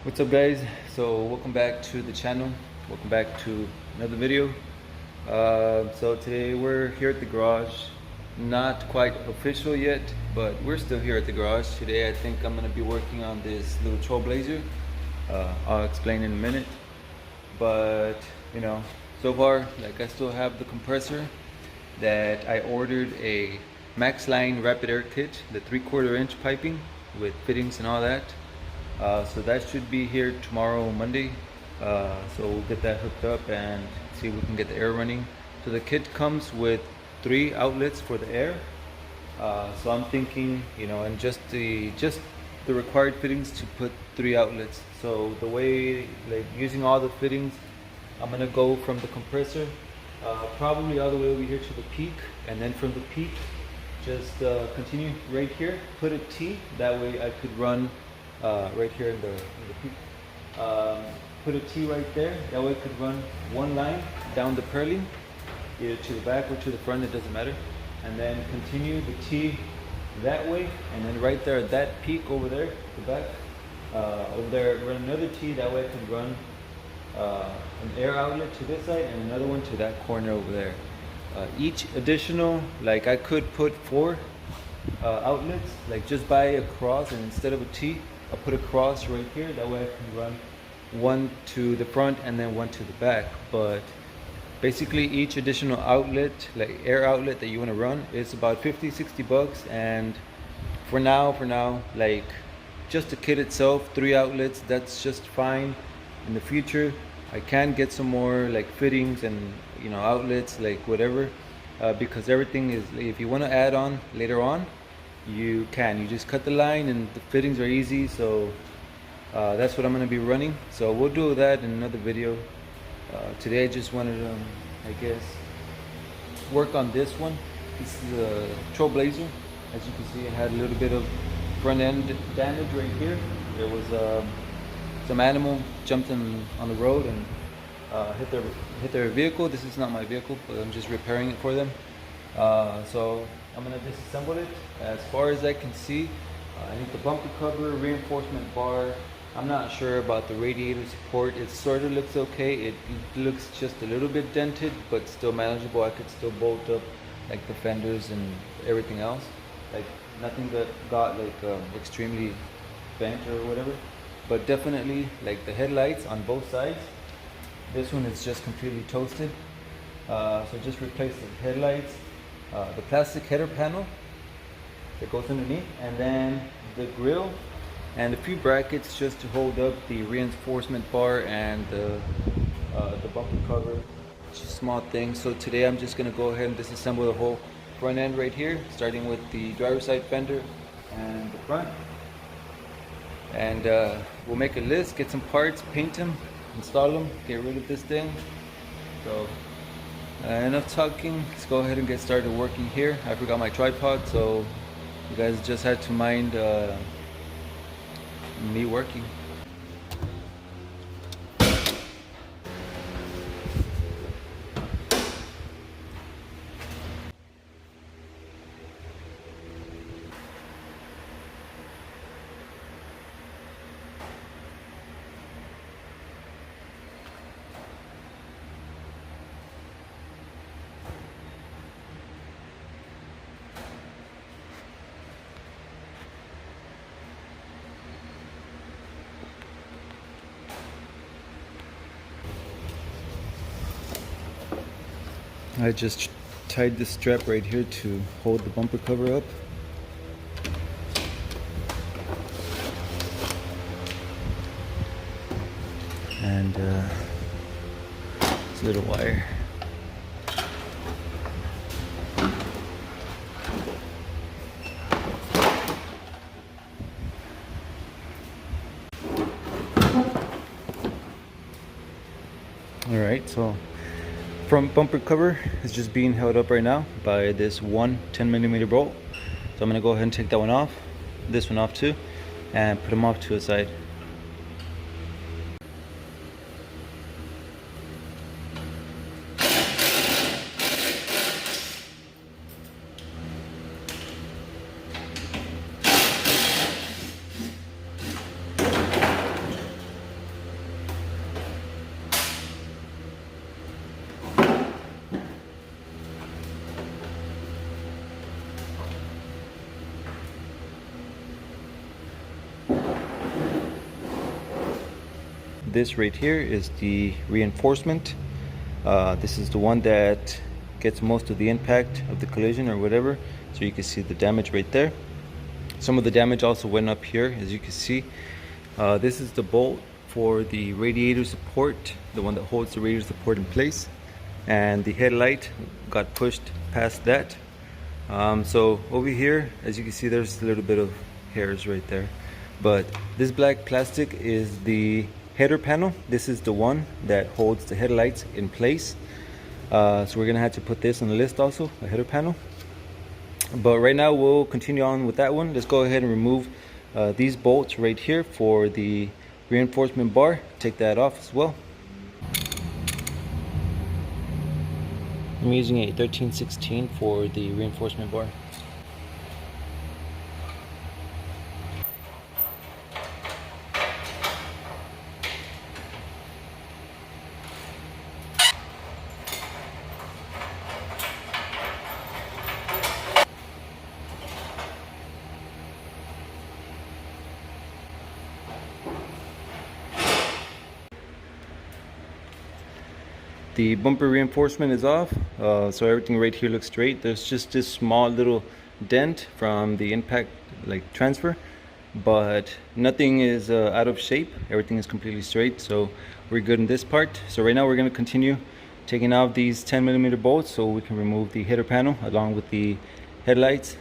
What's up, guys? So welcome back to the channel, welcome back to another video. So today we're here at the garage, not quite official yet, but we're still here at the garage. Today I think I'm going to be working on this little Trailblazer. I'll explain in a minute, but you know, so far, like, I still have the compressor that I ordered, a Max Line Rapid Air Kit, the 3/4 inch piping with fittings and all that. So that should be here tomorrow, Monday. So we'll get that hooked up and see if we can get the air running. So the kit comes with 3 outlets for the air. So I'm thinking, you know, and just the required fittings to put 3 outlets. So the way, like, using all the fittings, I'm gonna go from the compressor probably all the way over here to the peak, and then from the peak just continue right here, put a T, that way I could run right here in the peak. Put a T right there, that way I could run one line down the purlin, either to the back or to the front, it doesn't matter, and then continue the T that way, and then right there at that peak over there, the back, over there, run another T, that way I can run an air outlet to this side and another one to that corner over there. Each additional, like, I could put 4 outlets, like just by a cross, and instead of a T, I'll put a cross right here, that way I can run one to the front and then one to the back. But basically each additional outlet, like air outlet that you want to run, is about 50-60 bucks. And for now, like, just the kit itself, 3 outlets, that's just fine. In the future I can get some more, like, fittings and, you know, outlets, like whatever, because everything is, if you want to add on later on, you just cut the line and the fittings are easy. So that's what I'm going to be running, so we'll do that in another video. Today I just wanted to, I guess, work on this one. This is a Trailblazer. As you can see, it had a little bit of front end damage right here. There was some animal jumped on the road and hit their vehicle. This is not my vehicle, but I'm just repairing it for them. So I'm gonna disassemble it. As far as I can see, I need the bumper cover, reinforcement bar. I'm not sure about the radiator support. It sort of looks okay. It looks just a little bit dented, but still manageable. I could still bolt up, like, the fenders and everything else. Like, nothing that got, like, extremely bent or whatever. But definitely, like, the headlights on both sides, this one is just completely toasted. So just replace the headlights, the plastic header panel that goes underneath, and then the grill and a few brackets just to hold up the reinforcement bar and the bumper cover. Just small things. So today I'm just going to go ahead and disassemble the whole front end right here, starting with the driver's side fender and the front. And we'll make a list, get some parts, paint them, install them, get rid of this thing. So enough talking, let's go ahead and get started working here. I forgot my tripod, so you guys just had to mind me working. I just tied this strap right here to hold the bumper cover up. And it's a little wire. Alright, so front bumper cover is just being held up right now by this one 10mm bolt. So I'm going to go ahead and take that one off, this one off too, and put them off to the side. this right here is the reinforcement. This is the one that gets most of the impact of the collision or whatever. So you can see the damage right there. Some of the damage also went up here, as you can see. This is the bolt for the radiator support, the one that holds the radiator support in place. And the headlight got pushed past that. So over here, as you can see, there's a little bit of hairs right there. But this black plastic is the header panel. This is the one that holds the headlights in place. So we're gonna have to put this on the list also, a header panel. But right now we'll continue on with that one. Let's go ahead and remove these bolts right here for the reinforcement bar. Take that off as well. I'm using a 1316 for the reinforcement bar. The bumper reinforcement is off, so everything right here looks straight. There's just this small little dent from the impact transfer, but nothing is out of shape. Everything is completely straight, so we're good in this part. So right now we're going to continue taking out these 10mm bolts so we can remove the header panel along with the headlights.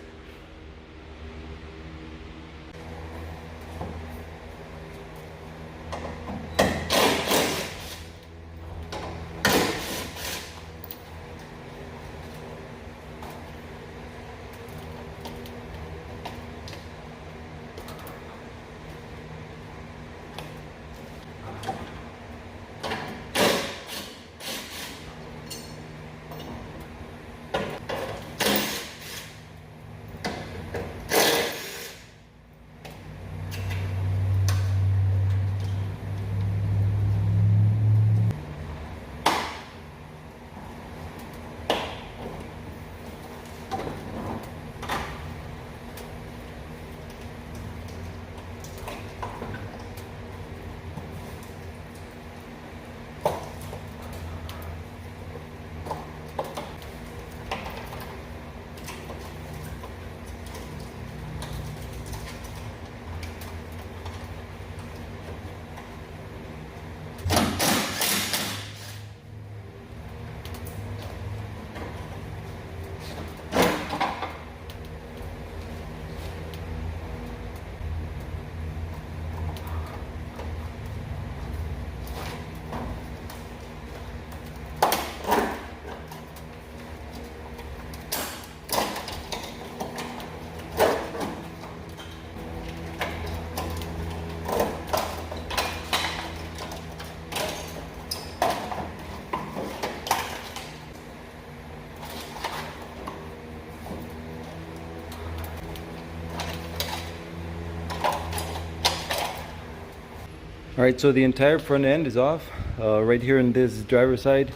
Alright, so the entire front end is off. Right here in this driver's side.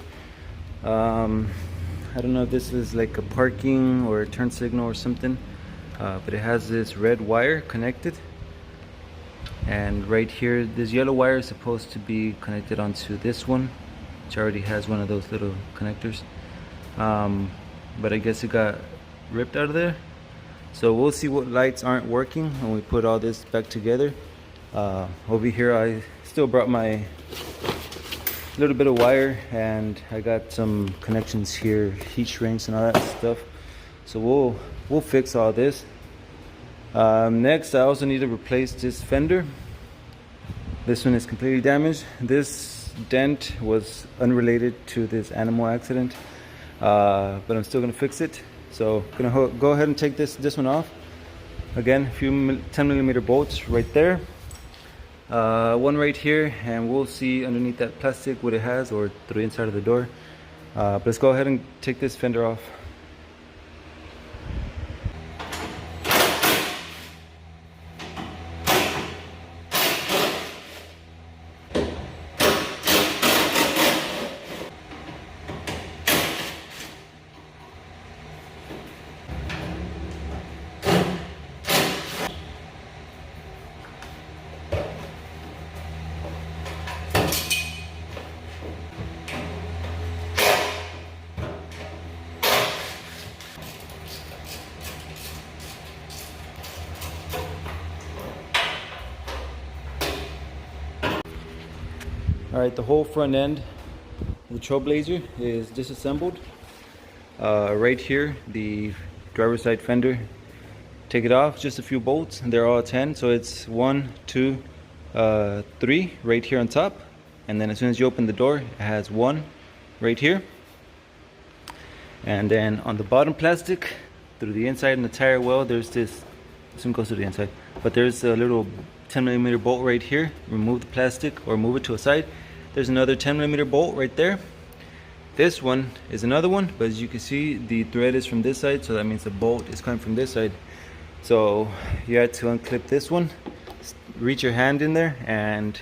I don't know if this is like a parking or a turn signal or something, but it has this red wire connected. And right here, this yellow wire is supposed to be connected onto this one, which already has one of those little connectors. But I guess it got ripped out of there. So we'll see what lights aren't working when we put all this back together. Over here I still brought my little bit of wire, and I got some connections here, heat shrinks and all that stuff. So we'll fix all this. Next, I also need to replace this fender. This one is completely damaged. This dent was unrelated to this animal accident, but I'm still gonna fix it. So gonna go ahead and take this one off. Again, a few 10mm bolts right there. One right here, and we'll see underneath that plastic what it has, or through the inside of the door. But let's go ahead and take this fender off. All right, the whole front end of the Trailblazer is disassembled. Right here, the driver's side fender. Take it off, just a few bolts, and they're all 10. So it's 1, 2, 3 right here on top. And then as soon as you open the door, it has 1 right here. And then on the bottom plastic, through the inside and the tire well, there's this one goes to the inside, but there's a little 10mm bolt right here. Remove the plastic or move it to a side. There's another 10mm bolt right there. This one is another one, but as you can see, the thread is from this side, so that means the bolt is coming from this side. So you had to unclip this one, reach your hand in there, and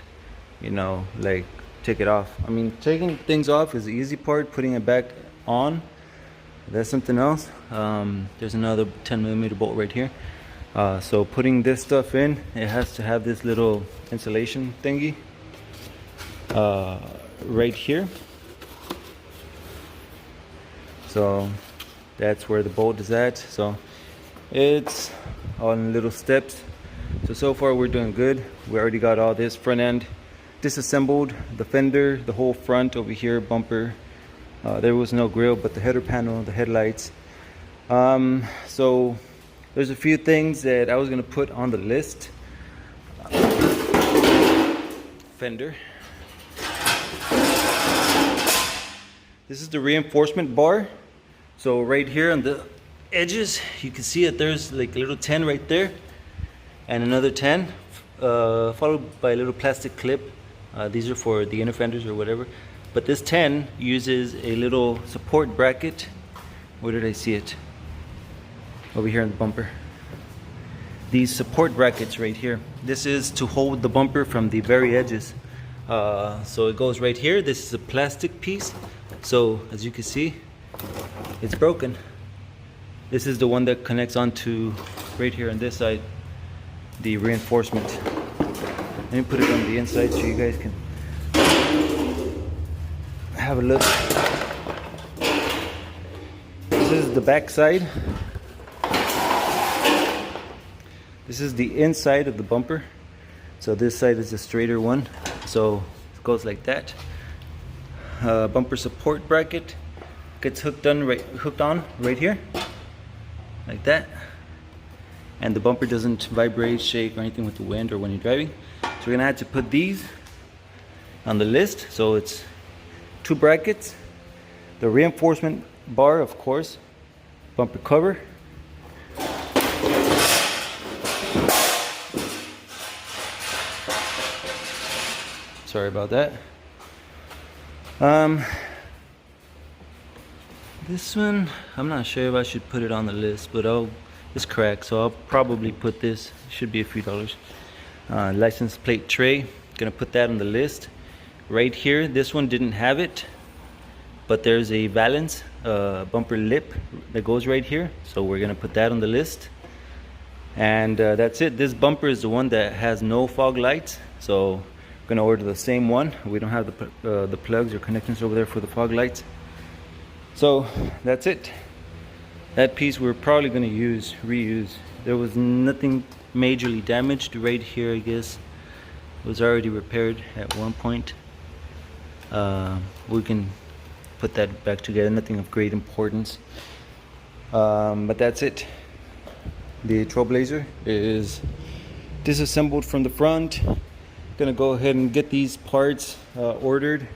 like take it off. I mean, taking things off is the easy part. Putting it back on, that's something else. There's another 10mm bolt right here. So putting this stuff in, it has to have this little insulation thingy right here. So that's where the bolt is at. So it's on little steps. So far we're doing good. We already got all this front end disassembled, the fender, the whole front over here, bumper. There was no grill, but the header panel, the headlights. So there's a few things that I was gonna put on the list. Fender. This is the reinforcement bar. So right here on the edges, you can see that there's like a little 10 right there, and another 10, followed by a little plastic clip. These are for the inner fenders or whatever. But this 10 uses a little support bracket. Where did I see it? Over here on the bumper. These support brackets right here. This is to hold the bumper from the very edges. So it goes right here. This is a plastic piece. So as you can see, it's broken. This is the one that connects onto right here on this side, the reinforcement. Let me put it on the inside so you guys can have a look. This is the back side. This is the inside of the bumper. So this side is a straighter one. So it goes like that. Bumper support bracket gets hooked on right here, like that. And the bumper doesn't vibrate, shake, or anything with the wind or when you're driving. So we're gonna have to put these on the list. So it's 2 brackets, the reinforcement bar, of course, bumper cover, sorry about that. This one, I'm not sure if I should put it on the list, but it's cracked, so I'll probably put this. It should be a few dollars. License plate tray, gonna put that on the list. Right here, this one didn't have it, but there's a valance bumper lip that goes right here, so we're gonna put that on the list. And that's it. This bumper is the one that has no fog lights, so we're gonna order the same one. We don't have the plugs or connections over there for the fog lights. So that's it. That piece we're probably gonna reuse. There was nothing majorly damaged right here. I guess it was already repaired at one point. We can put that back together, nothing of great importance. But that's it. The Trailblazer is disassembled from the front. Gonna go ahead and get these parts ordered.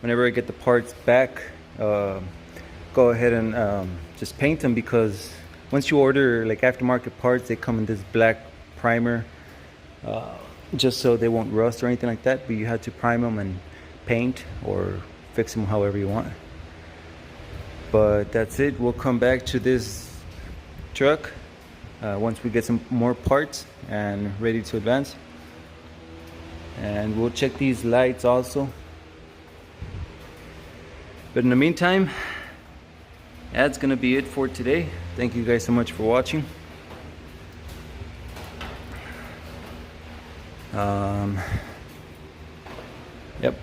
Whenever I get the parts back, go ahead and just paint them, because once you order like aftermarket parts, they come in this black primer, just so they won't rust or anything like that. But you have to prime them and paint or fix them however you want. But that's it. We'll come back to this truck once we get some more parts and ready to advance. And we'll check these lights also. But in the meantime, that's gonna be it for today. Thank you guys so much for watching. Yep.